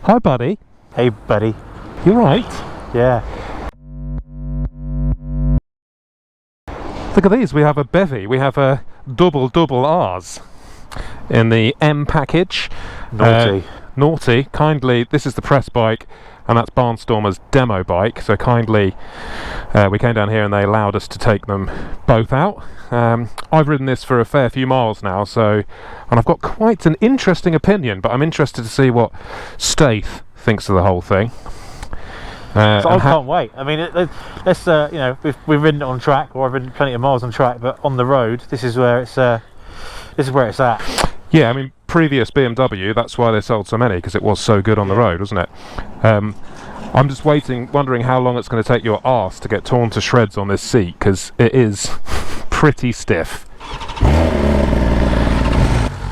Hi, buddy. Hey, buddy. You right? Yeah. Look at these. We have a bevy. We have a double R's in the M package. Naughty. Naughty. Kindly, this is the press bike, and that's Barnstormer's demo bike. So kindly, we came down here and they allowed us to take them both out. I've ridden this for a fair few miles now, and I've got quite an interesting opinion, but I'm interested to see what Staith thinks of the whole thing. So I can't wait. I mean, let's you know, we've ridden it on track, or I've ridden plenty of miles on track, but on the road, this is where it's at. Yeah, I mean, previous BMW, that's why they sold so many, because it was so good on the road, wasn't it? I'm just wondering how long it's going to take your arse to get torn to shreds on this seat, because it is pretty stiff.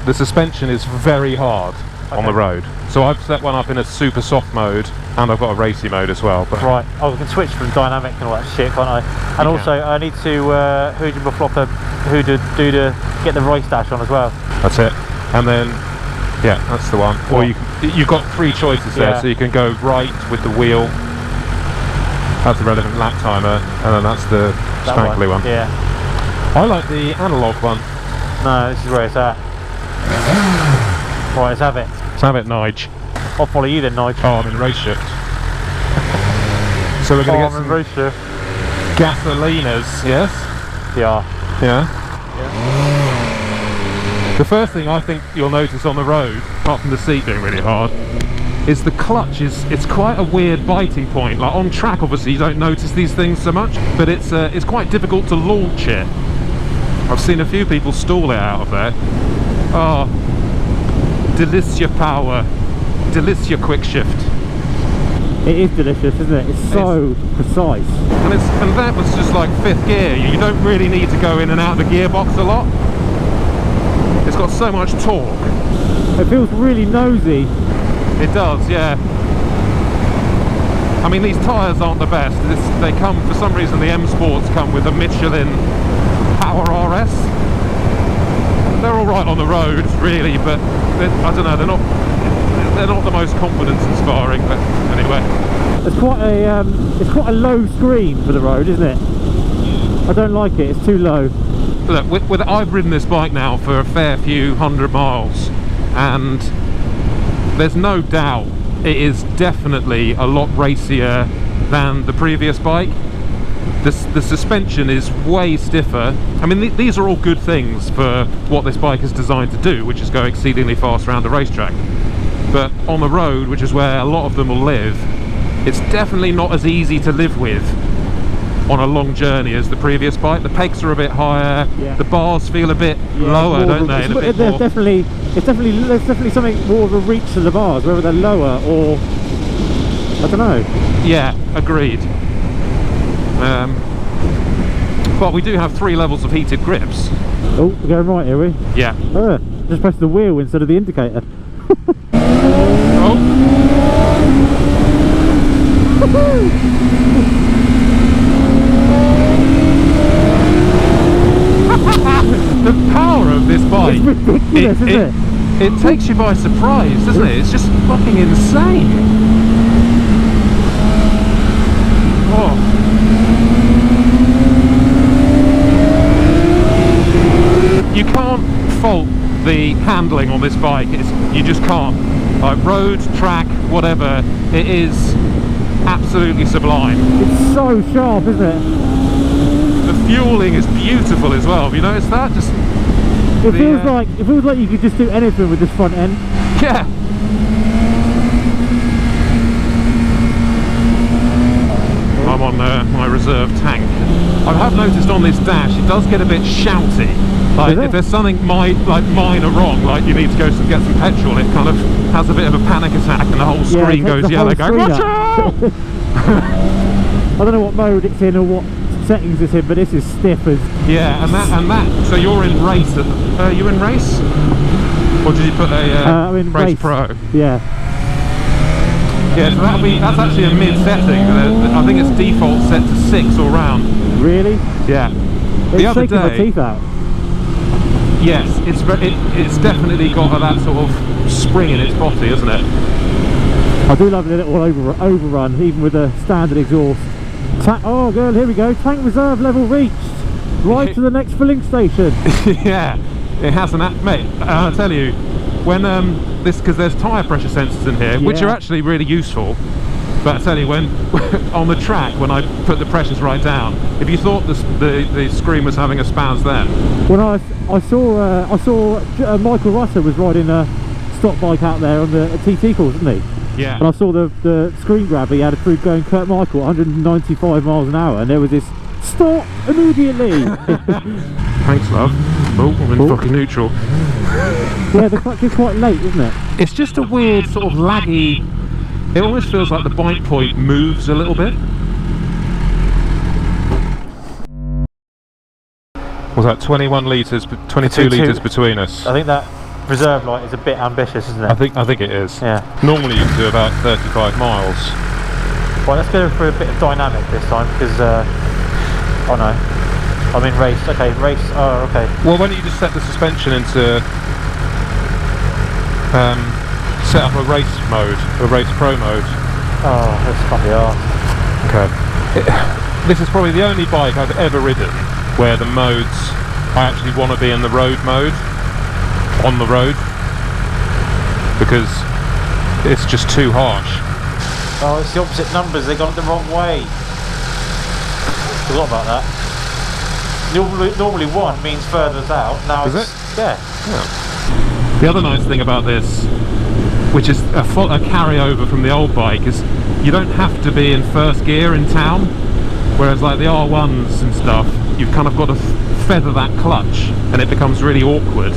The suspension is very hard on the road, so I've set one up in a super soft mode, and I've got a racy mode as well. But right, I can switch from dynamic and all that shit, can't I? And also, I need to hood and flopper, who to do to get the race dash on as well. That's it. And then, yeah, that's the one. Or you've got three choices there, so you can go right with the wheel. That's the relevant lap timer, and then that's the sprankly one. Yeah. I like the analog one. No, this is where it's at. Right, let's have it. Let's have it, Nige. I'll follow you then, Nige. Oh, I'm in race shift. So we're going to get some race shift. gasolinas, yes? Yeah. Yeah? The first thing I think you'll notice on the road, apart from the seat being really hard, is the clutch. It's quite a weird biting point. Like on track, obviously you don't notice these things so much, but it's quite difficult to launch it. I've seen a few people stall it out of there. Oh, delicious power, delicious quick shift. It is delicious, isn't it? It's so precise. And that was just like fifth gear. You don't really need to go in and out of the gearbox a lot. It's got so much torque. It feels really nosy. It does, yeah. I mean, these tyres aren't the best. They come, for some reason, the M Sports come with a Michelin Power RS. They're all right on the road, really, but I don't know. They're not the most confidence-inspiring. But anyway, it's quite a low screen for the road, isn't it? I don't like it. It's too low. Look, I've ridden this bike now for a fair few 100 miles, and there's no doubt it is definitely a lot racier than the previous bike. The suspension is way stiffer. I mean, these are all good things for what this bike is designed to do, which is go exceedingly fast around the racetrack. But on the road, which is where a lot of them will live, it's definitely not as easy to live with on a long journey as the previous bike. The pegs are a bit higher, the bars feel a bit lower, don't they? There's definitely something more of a reach to the bars, whether they're lower or I don't know. Yeah, agreed. But we do have 3 levels of heated grips. Oh, we're going right, are we? Yeah. Just press the wheel instead of the indicator. Oh. The power of this bike, it's ridiculous, isn't it? It takes you by surprise, doesn't it? It's just fucking insane. Oh. You can't fault the handling on this bike. You just can't. Like road, track, whatever, it is absolutely sublime. It's so sharp, isn't it? The fueling is beautiful as well. Have you noticed that? It feels like you could just do anything with this front end. Yeah. I'm on my reserve tank. I have noticed on this dash it does get a bit shouty. Like if there's something minor wrong, like you need to go get some petrol, it kind of has a bit of a panic attack and the whole screen goes yellow. Go, watch out! I don't know what mode it's in or what settings it's in, but this is stiff as... Yeah, and that. So you're in race. Are you in race? Or did you put a I'm in race Pro? Yeah. Yeah, so that's actually a mid setting. I think it's default set to 6 all round. Really? Yeah. It's the other shaking day, my teeth out. Yes, it's definitely got that sort of spring in its body, isn't it? I do love a little overrun, even with a standard exhaust. Oh girl, here we go, tank reserve level reached. Right to the next filling station. Yeah, it hasn't, mate. I'll tell you, when because there's tyre pressure sensors in here, which are actually really useful. But I tell you, when on the track, when I put the pressures right down, if you thought the screen was having a spaz then. When I saw Michael Rutter was riding a stock bike out there on the TT course, wasn't he? Yeah. And I saw the screen grab he had through going Kurt Michael 195 miles an hour, and there was this stop immediately. Thanks, love. Oh, I'm in fucking neutral. Yeah, the clutch is quite late, isn't it? It's just a weird sort of laggy. It almost feels like the bike point moves a little bit. Was that 21 litres, 22 litres between us? I think that reserve light is a bit ambitious, isn't it? I think it is. Yeah. Normally you can do about 35 miles. Right, let's go for a bit of dynamic this time, because oh no, I'm in race. Okay, race. Oh, okay. Well, why don't you just set the suspension into set up a race mode, a race pro mode. Oh, this can't be arsed. Okay. This is probably the only bike I've ever ridden where the modes, I actually want to be in the road mode, on the road, because it's just too harsh. Oh, it's the opposite numbers, they got it the wrong way. Forgot about that. Normally one means furthest out, now is it's... it? Yeah. The other nice thing about this, which is a carryover from the old bike, is you don't have to be in first gear in town, whereas like the R1s and stuff, you've kind of got to feather that clutch and it becomes really awkward,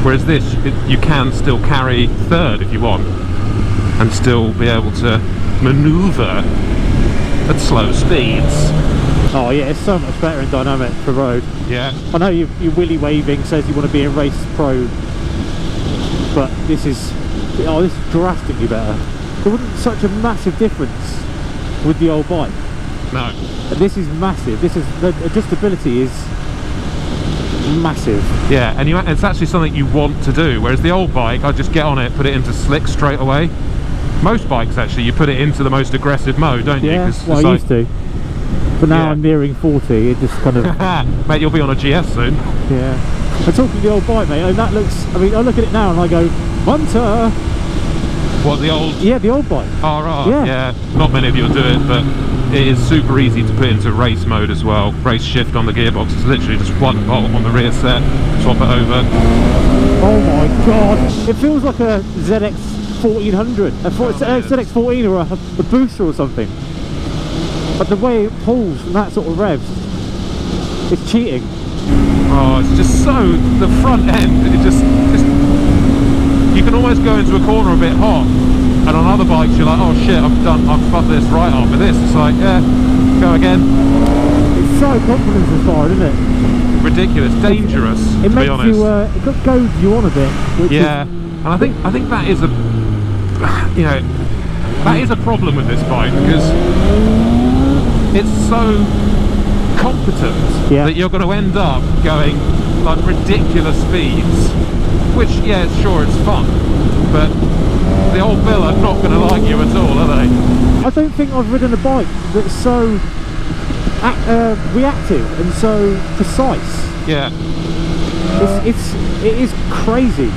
whereas this, you can still carry third if you want and still be able to manoeuvre at slow speeds. Oh yeah, it's so much better in dynamic for road. Yeah. I know you're willy waving, says you want to be a race pro, but this is drastically better. There wasn't such a massive difference with the old bike. No. And this is massive. This is the adjustability is massive. Yeah, and it's actually something you want to do, whereas the old bike, I just get on it, put it into slick straight away. Most bikes actually, you put it into the most aggressive mode, don't you? Yeah, well, I used to. But now I'm nearing 40, it just kind of... Mate, you'll be on a GS soon. Yeah. I'm talking the old bike, mate, and that looks... I mean, I look at it now and I go, Munter! What, the old... Yeah, the old bike. RR, yeah. Not many of you will do it, but it is super easy to put into race mode as well. Race shift on the gearbox, it's literally just one bolt on the rear set, swap it over. Oh my god! It feels like a ZX 1400, a ZX 14 or a booster or something. But the way it pulls from that sort of revs, it's cheating. Oh, it's just so, the front end, it just you can almost go into a corner a bit hot, and on other bikes you're like, oh shit, I've fucked this right off. With this, it's like, yeah, go again. It's so confidence inspired, isn't it? Ridiculous, dangerous, it to makes be honest. You, it goads you on a bit. Yeah, and I think that is a, you know, that is a problem with this bike, because it's so competent that you're going to end up going like ridiculous speeds, which, yeah, sure, it's fun, but the old Bill are not going to like you at all, are they? I don't think I've ridden a bike that's so reactive and so precise. Yeah. It is crazy.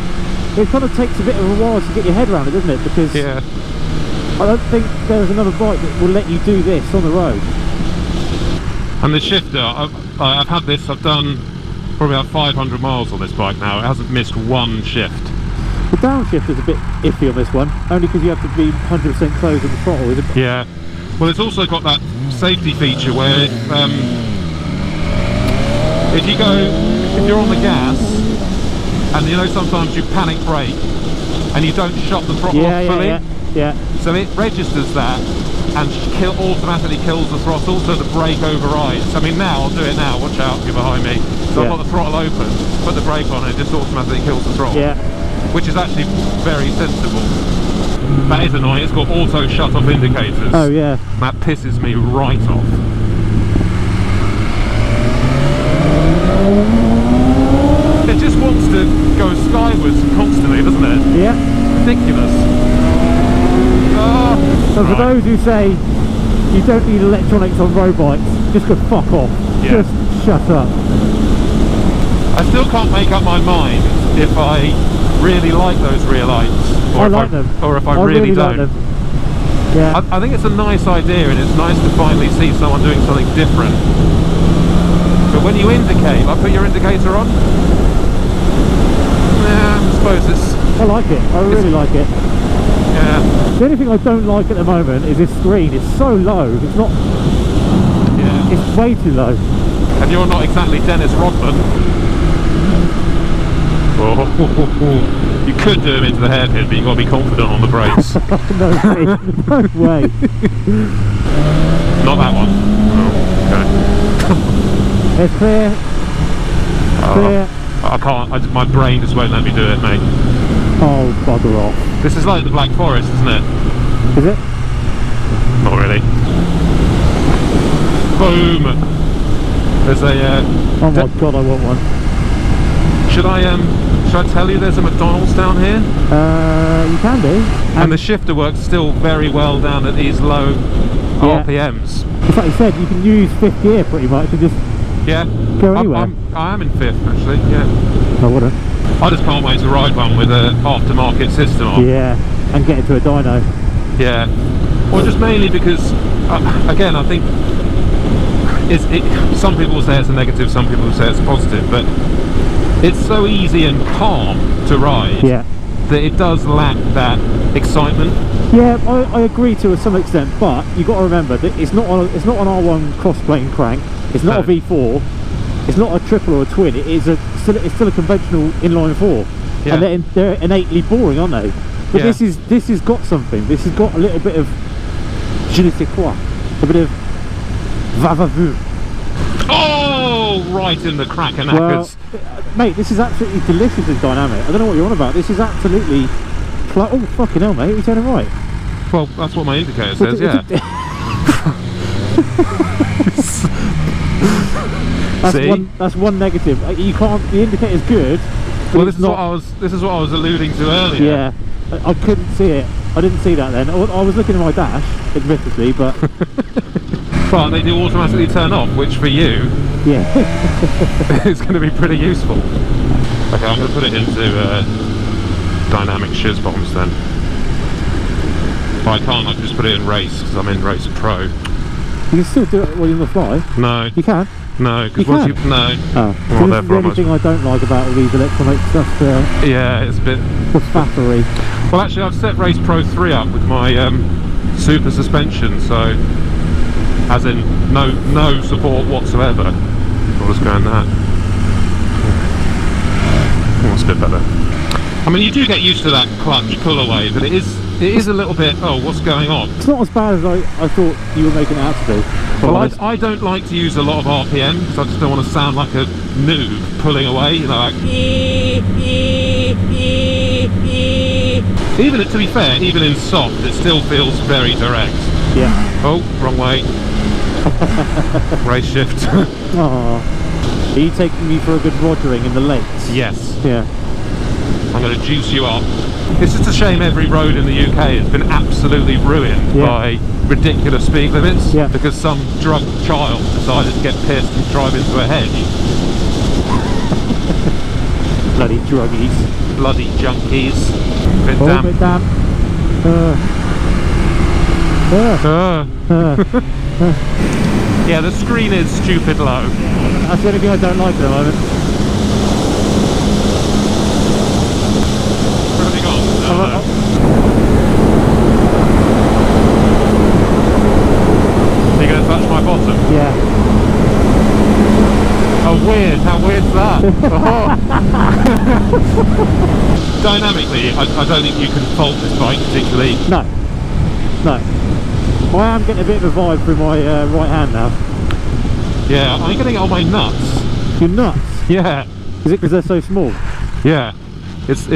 It kind of takes a bit of a while to get your head around it, doesn't it? Because I don't think there's another bike that will let you do this on the road. And the shifter, I've had this, I've done probably about 500 miles on this bike now. It hasn't missed one shift. The downshift is a bit iffy on this one, only because you have to be 100% closed on the throttle, isn't it? Yeah. Well, it's also got that safety feature where if you're on the gas, and you know sometimes you panic brake and you don't shut the throttle off fully. Yeah. So it registers that and automatically kills the throttle, so the brake overrides. I mean, now I'll do it now. Watch out, you're behind me. So I've got the throttle open, put the brake on, and it just automatically kills the throttle. Yeah. Which is actually very sensible. That is annoying. It's got auto shut-off indicators. Oh yeah. That pisses me right off. It just wants to go skywards constantly, doesn't it? Yeah. Ridiculous. Oh. So for those who say you don't need electronics on road bikes, just go fuck off. Yeah. Just shut up. I still can't make up my mind if I really like those rear lights, or if I really don't. like them. Yeah. I think it's a nice idea, and it's nice to finally see someone doing something different. But when you indicate, like put your indicator on. Yeah, I suppose it's. I like it. I really like it. Yeah. The only thing I don't like at the moment is this screen. It's so low. It's not. Yeah. It's way too low. And you're not exactly Dennis Rodman. Oh, you could do him into the hairpin, but you've got to be confident on the brakes. No way. No way. Not that one. Oh, okay. It's clear. Clear. I can't. My brain just won't let me do it, mate. Oh, bugger off. This is like the Black Forest, isn't it? Is it? Not really. Boom. There's a. Oh my god, I want one. Should I tell you there's a McDonald's down here? You can do. And the shifter works still very well down at these low RPMs. It's like you said, you can use fifth gear pretty much and just go anywhere. I am in fifth actually, yeah. I wouldn't. I just can't wait to ride one with an aftermarket system on. Yeah, and get into a dyno. Yeah. Or just mainly because, again, I think some people will say it's a negative, some people will say it's a positive, but it's so easy and calm to ride that it does lack that excitement. Yeah, I agree to some extent, but you've got to remember that it's not an R1 cross-plane crank, it's not a V4, it's not a triple or a twin, it's still a conventional inline 4. Yeah. And they're innately boring, aren't they? But this has got something. This has got a little bit of je ne sais quoi, a bit of va-va-vu. Oh, right in the cracker knackers. Well, mate, this is absolutely deliciously dynamic. I don't know what you're on about. This is absolutely... Oh, fucking hell, mate. Are you turning right? Well, that's what my indicator says, yeah. That's one negative. You can't... The indicator's good. Well, this is what I was alluding to earlier. Yeah. I couldn't see it. I didn't see that then. I was looking at my dash, admittedly, but... But they do automatically turn off, which for you is going to be pretty useful. Okay, I'm going to put it into dynamic shiz bombs then. If I can't, I can just put it in race because I'm in Race Pro. You can still do it while you're on the fly? No. You can? No, because once you... No. Oh. Well, this is the only thing I don't like about all these electronic stuff. Yeah, it's a bit... The fattery. Well, actually, I've set Race Pro 3 up with my super suspension, so... As in, no support whatsoever. I'll just go in that. Oh, that's a bit better. I mean, you do get used to that clutch pull away, but it is a little bit, oh, what's going on? It's not as bad as I thought you were making it out to be. Well, I don't like to use a lot of RPM, because I just don't want to sound like a noob pulling away, you know, like... Even, to be fair, even in soft, it still feels very direct. Yeah. Oh, wrong way. Race shift. Aww. Are you taking me for a good rogering in the lakes? Yes. Yeah. I'm going to juice you up. It's just a shame every road in the UK has been absolutely ruined by ridiculous speed limits because some drunk child decided to get pissed and drive into a hedge. Bloody druggies. Bloody junkies. Bit damp. Bit damp. Yeah, the screen is stupid low. That's the only thing I don't like at the moment. Everything on? No. Are you going to touch my bottom? Yeah. Oh, weird. How weird's that? Dynamically, I don't think you can fault this bike particularly. No. No. I am getting a bit of a vibe through my right hand now. Yeah, I'm getting it on my nuts. Your nuts? Yeah. Is it because they're so small? Yeah. It's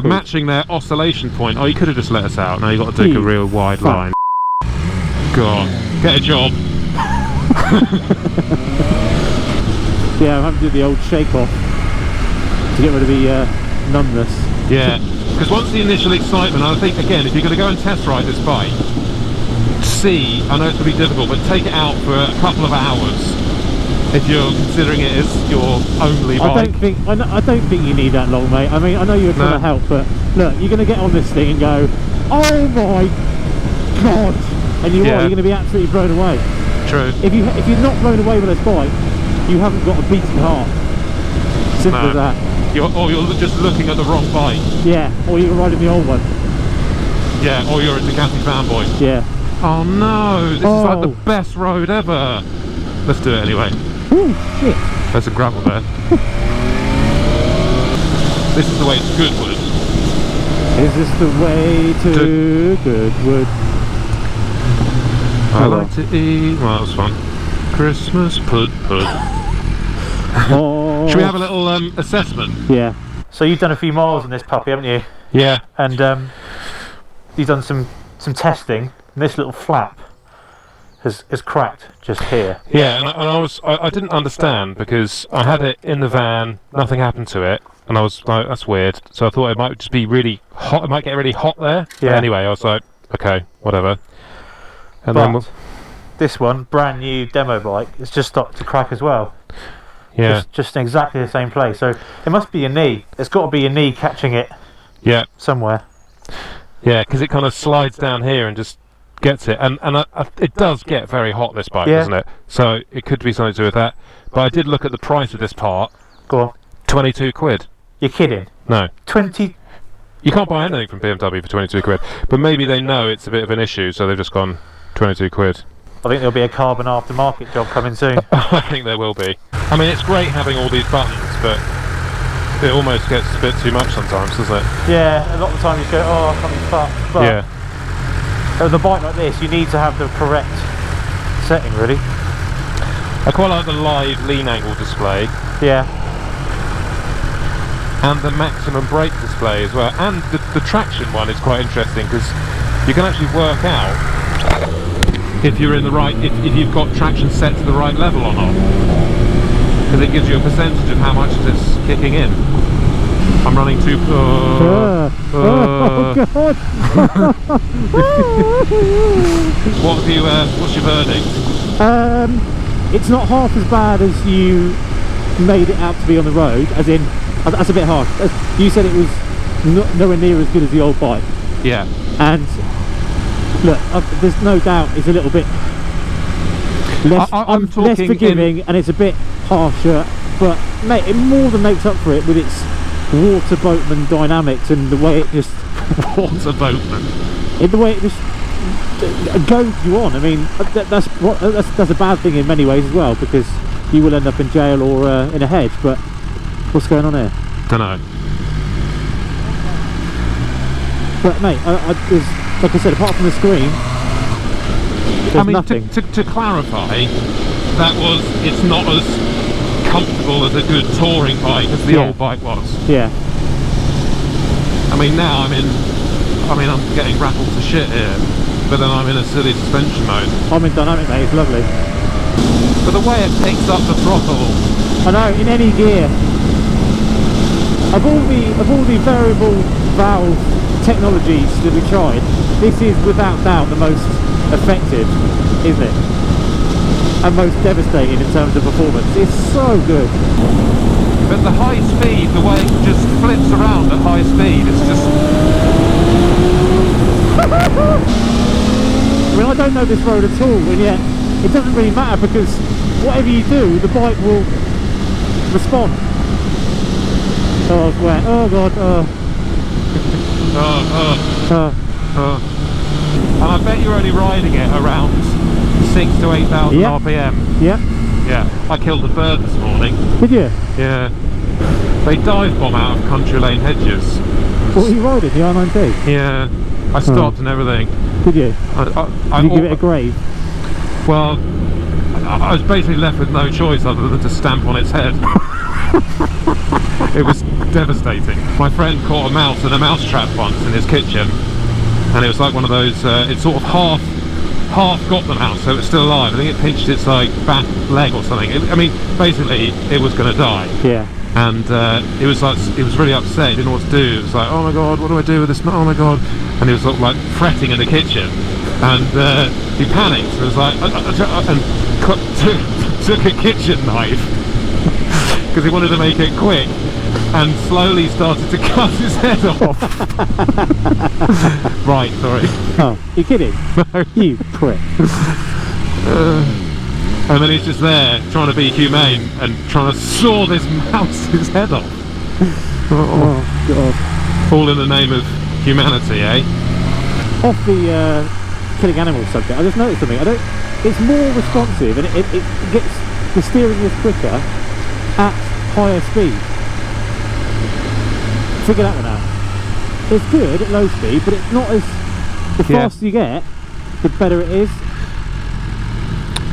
matching their oscillation point. Oh, you could have just let us out. Now you've got to take a real wide line. God, get a job. Yeah, I'm having to do the old shake off to get rid of the numbness. Yeah, because once the initial excitement, I think again, if you're going to go and test ride this bike, C, I know it's going to be difficult, but take it out for a couple of hours if you're considering it as your only bike. I don't think you need that long, mate. I mean, I know you're trying to help, but look, you're going to get on this thing and go, oh my god, and you're going to be absolutely blown away. True. If you're not blown away with this bike, you haven't got a beating heart. Simple as that. You're just looking at the wrong bike. Yeah, or you're riding the old one. Yeah, or you're a Ducati fanboy. Yeah. Oh no, this is like the best road ever. Let's do it anyway. Oh shit. There's some gravel there. This is the way to Goodwood. Is this the way to Goodwood? I like to eat. Well, that was fun. Christmas pud. Oh. Should we have a little assessment? Yeah. So you've done a few miles on this puppy, haven't you? Yeah. And you've done some testing, and this little flap has cracked just here. Yeah, and I didn't understand because I had it in the van, nothing happened to it, and I was like, that's weird. So I thought it might just be really hot. It might get really hot there. Yeah. But anyway, I was like, okay, whatever. And then this one, brand new demo bike, it's just stopped to crack as well. Yeah. Just in exactly the same place. So it must be your knee. It's got to be your knee catching it. Yeah. Somewhere. Yeah, because it kind of slides down here and just gets it, and it does get very hot, this bike, doesn't it? So it could be something to do with that. But I did look at the price of this part. Go on. 22 quid. You're kidding? No. 20. You can't buy anything from BMW for 22 quid. But maybe they know it's a bit of an issue, so they've just gone 22 quid. I think there'll be a carbon aftermarket job coming soon. I think there will be. I mean, it's great having all these buttons, but it almost gets a bit too much sometimes, doesn't it? Yeah, a lot of the time you go, oh, I can't be fucked. But yeah. With a bike like this, you need to have the correct setting, really. I quite like the live lean angle display. Yeah. And the maximum brake display as well. And the traction one is quite interesting because you can actually work out if you're in the right, if you've got traction set to the right level or not. Because it gives you a percentage of how much it's kicking in. I'm running too. Oh god! What's your verdict? It's not half as bad as you made it out to be on the road. As in, that's a bit harsh. You said it was nowhere near as good as the old bike. Yeah. And look, there's no doubt it's a little bit less, less forgiving, and it's a bit harsher. But mate, it more than makes up for it with its water boatman dynamics and the way it just water boatman. In the way it just goads you on. I mean, that's a bad thing in many ways as well, because you will end up in jail or in a hedge. But what's going on here? Don't know. But mate, there's, like I said, apart from the screen, there's nothing. To clarify, it's not as comfortable as a good touring bike as the old bike was. Yeah. I mean, now I'm getting rattled to shit here, but then I'm in a silly suspension mode. I'm in dynamic, mate. It's lovely. But the way it picks up the throttle. I know, in any gear. Of all the variable valve technologies that we tried, this is without doubt the most effective, isn't it? And most devastating in terms of performance. It's so good. But the high speed, the way it just flips around at high speed, it's just... I mean, I don't know this road at all, and yet it doesn't really matter, because whatever you do, the bike will respond. Oh, it's wet. Oh god. And I bet you're only riding it around 6,000 to 8,000 RPM. Yeah. Yeah. I killed a bird this morning. Did you? Yeah. They dive bomb out of country lane hedges. What were you riding? The R9T? Yeah. I stopped and everything. Did you? Did you give it a grave? Well, I was basically left with no choice other than to stamp on its head. It was devastating. My friend caught a mouse in a mouse trap once in his kitchen, and it was like one of those, it sort of half got the mouse, so it's still alive. I think it pinched its like back leg or something. I mean, basically it was going to die. Yeah. And it was really upset. He didn't know what to do. It was like, oh my god, what do I do with this? Oh my god. And he was sort of like fretting in the kitchen. and he panicked and was like, and took a kitchen knife because he wanted to make it quick, and slowly started to cut his head off. Right, sorry. Oh, you kidding? No. You prick. And then he's just there trying to be humane and trying to saw this mouse's head off. Oh god. All in the name of humanity, eh? Off the killing animals subject, I just noticed something. It's more responsive, and it gets, the steering is quicker at higher speed. Figure that one out. It's good at low speed, but it's not as, the faster you get, the better it is.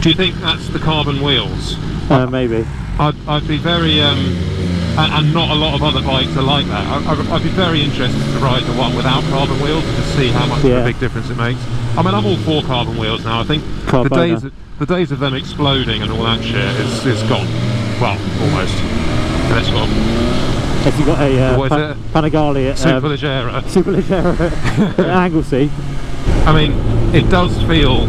Do you think that's the carbon wheels? Maybe. I'd be very, and not a lot of other bikes are like that. I'd be very interested to ride the one without carbon wheels and to see how much of a big difference it makes. I mean, I'm all for carbon wheels now. I think the days of them exploding and all that shit is gone. Well, almost. That's gone. Has you got a what is it? Panigale at Superleggera. Superleggera at Anglesey. I mean, it does feel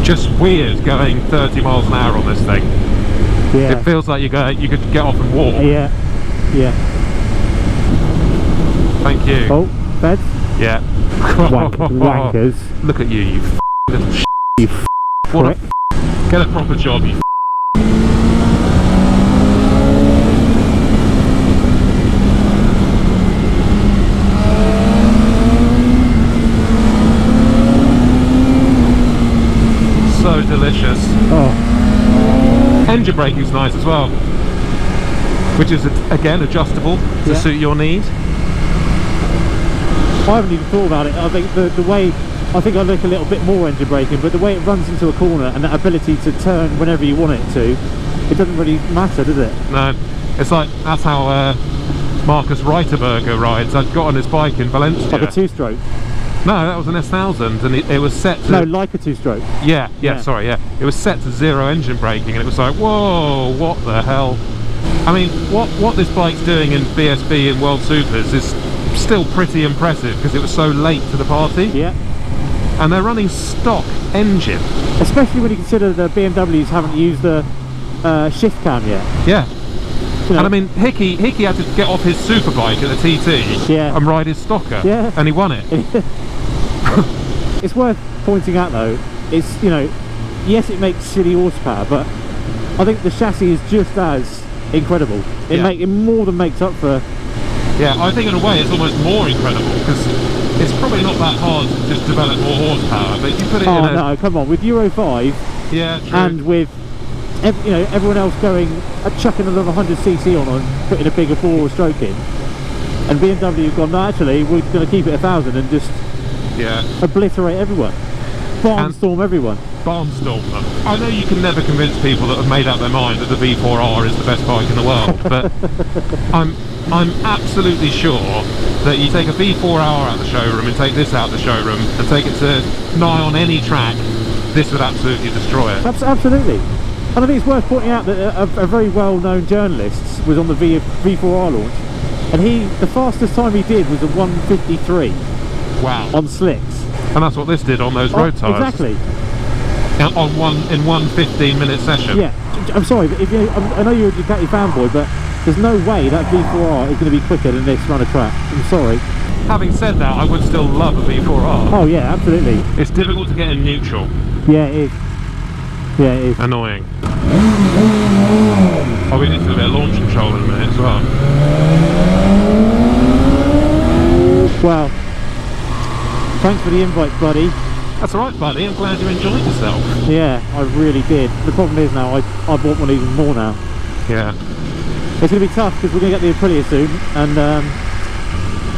just weird going 30 miles an hour on this thing. Yeah. It feels like you could get off and walk. Yeah. Yeah. Thank you. Oh, beds. Yeah. Wankers. Look at you, you little sh**. You What a get a proper job, you so delicious. Oh. Engine braking's nice as well, which is again adjustable to suit your need. I haven't even thought about it. I think the way, I think I look a little bit more engine braking, but the way it runs into a corner and that ability to turn whenever you want it to, it doesn't really matter, does it? No, it's like, that's how Marcus Reiterberger rides. I got on his bike in Valencia. Like a two-stroke. No, that was an S1000, and it was set to... No, like a two-stroke. Yeah, sorry, yeah. It was set to 0 engine braking, and it was like, whoa, what the hell? I mean, what this bike's doing in BSB and World Supers is still pretty impressive, because it was so late to the party. Yeah. And they're running stock engine. Especially when you consider the BMWs haven't used the shift cam yet. Yeah. You know. And I mean, Hickey had to get off his superbike at the TT and ride his stocker, and he won it. It's worth pointing out though, it's, you know, yes it makes silly horsepower, but I think the chassis is just as incredible. It more than makes up for... Yeah, I think in a way it's almost more incredible, because it's probably not that hard to just develop more horsepower, but if you put it in a... no, come on, with Euro 5 and with you know, everyone else going, chucking another 100cc on and putting a bigger four-stroke in, and BMW have gone, no, actually we're going to keep it 1,000 and just obliterate everyone, barnstorm everyone. Barnstorm them. I know you can never convince people that have made up their mind that the V4R is the best bike in the world, but I'm absolutely sure that you take a V4R out of the showroom and take this out of the showroom and take it to nigh on any track, this would absolutely destroy it. Absolutely. And I think it's worth pointing out that a very well-known journalist was on the V4R launch, and the fastest time he did was a 1:53. Wow. On slicks. And that's what this did on those road tyres. Exactly. In one 15-minute session. Yeah. I'm sorry, but I know you're a Ducati fanboy, but there's no way that V4R is going to be quicker than this run of track. I'm sorry. Having said that, I would still love a V4R. Oh yeah, absolutely. It's difficult to get in neutral. Yeah, it is. Yeah, it is. Annoying. Oh, we need to do a bit of launch control in a minute as well. Well, thanks for the invite, buddy. That's alright, buddy. I'm glad you enjoyed yourself. Yeah, I really did. The problem is now, I bought one even more now. Yeah. It's going to be tough because we're going to get the Aprilia soon, and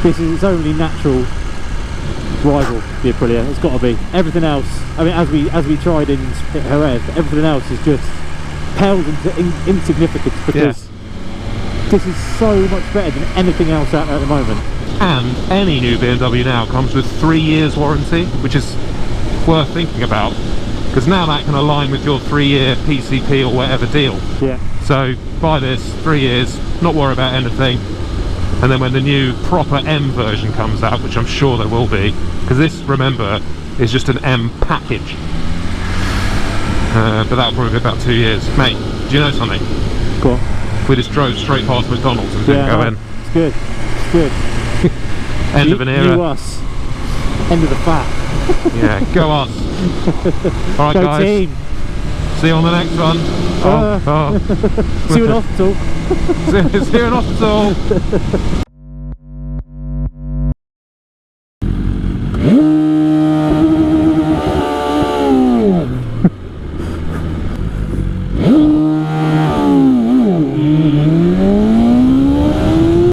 this is its only natural rival, the Aprilia. It's got to be. Everything else, I mean, as we tried in Jerez, everything else is just pales into insignificance, because this is so much better than anything else out there at the moment. And any new BMW now comes with 3 years warranty, which is worth thinking about, because now that can align with your 3-year PCP or whatever deal. Yeah. So buy this, 3 years, not worry about anything, And then when the new proper M version comes out, which I'm sure there will be, because this, remember, is just an M package. But that'll probably be about 2 years. Mate, do you know something? Go on. We just drove straight past McDonald's and didn't go in. It's good. It's good. End of an era. You us. End of the fat. Yeah, go us. Alright Go guys. team. See you on the next one. See you in hospital. See you in hospital.